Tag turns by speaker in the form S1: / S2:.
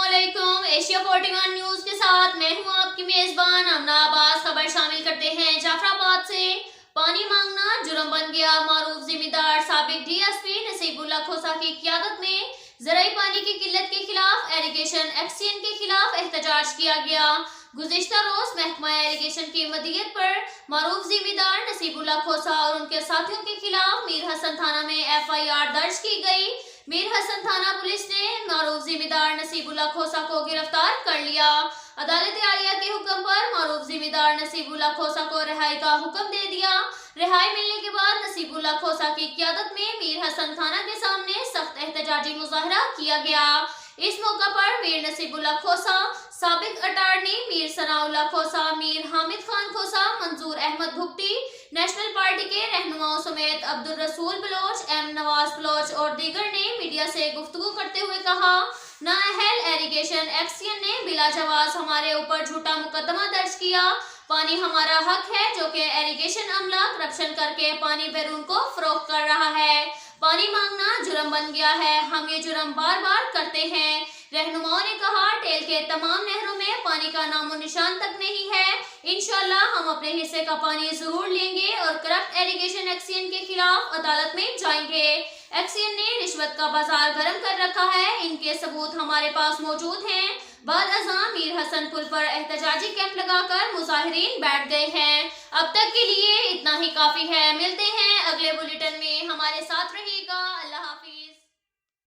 S1: अस्सलामुअलैकुम। Asia 41 news के साथ मैं हूं आपकी मेजबान अमना अब्बास। खबर शामिल करते हैं जाफराबाद से। पानी मांगना जुर्म बन गया, मारूफ जिम्मेदार साबिक डीएसपी नसीबुल्लाह खोसा की क़यादत में ज़राई पानी की किल्लत के खिलाफ एरीगेशन एक्सचेंज के खिलाफ एहतजाज किया गया। गुज़िश्ता रोज महकमा एरीगेशन की मदीयत पर मारूफ जिम्मेदार नसीबुल्लाह खोसा और उनके साथियों के खिलाफ मीर हसन थाना में FIR दर्ज की गई। मीर हसन थाना पुलिस ने मारूफ जिम्मेदार नसीबुल्लाह खोसा को गिरफ्तार कर लिया। अदालत आलिया के हुक्म पर मारूफ जिम्मेदार नसीबुल्लाह खोसा को रिहाई का हुक्म दे दिया। रिहाई मिलने के बाद नसीबुल्लाह खोसा की क़यादत में मीर हसन थाना के सामने सख्त एहतजाजी मुजाहरा किया गया। इस मौका पर मीर नसीबुल्लाह खोसा, साबिक अटार्नी मीर सनाउल्लाह खोसा, मीर हामिद खान खोसा, मंजूर अहमद भुगटी, नेशनल पार्टी के रहनुमाओं समेत अब्दुल रसूल बलोच, M नवाज बलोच और दीगर ने मीडिया से गुफ्तगू करते हुए कहा, नाअहल एरीगेशन एक्सचेंज ने बिला जवाज हमारे ऊपर झूठा मुकदमा दर्ज किया। पानी हमारा हक है, जो कि एरीगेशन अमला करप्शन करके पानी बैरून को फरोख्त कर रहा है। पानी मांगना जुर्म बन गया है, हम ये जुर्म बार बार करते हैं। रहनुमाओं ने कहा, टेल के तमाम नहरों में पानी का नामो निशान तक नहीं है। इंशाअल्लाह हम अपने हिस्से का पानी जरूर लेंगे और करप्ट एरीगेशन एक्सचेंज के खिलाफ अदालत में जाएंगे। एक्सचेंज ने रिश्वत का बाजार गर्म कर रखा है, इनके सबूत हमारे पास मौजूद हैं। बाद अज़ां मीर हसन पुल पर एहतजाजी कैंप लगाकर मुजाहिरीन बैठ गए हैं। अब तक के लिए इतना ही काफी है। मिलते हैं अगले बुलेटिन में, हमारे साथ रहिएगा। अल्लाह।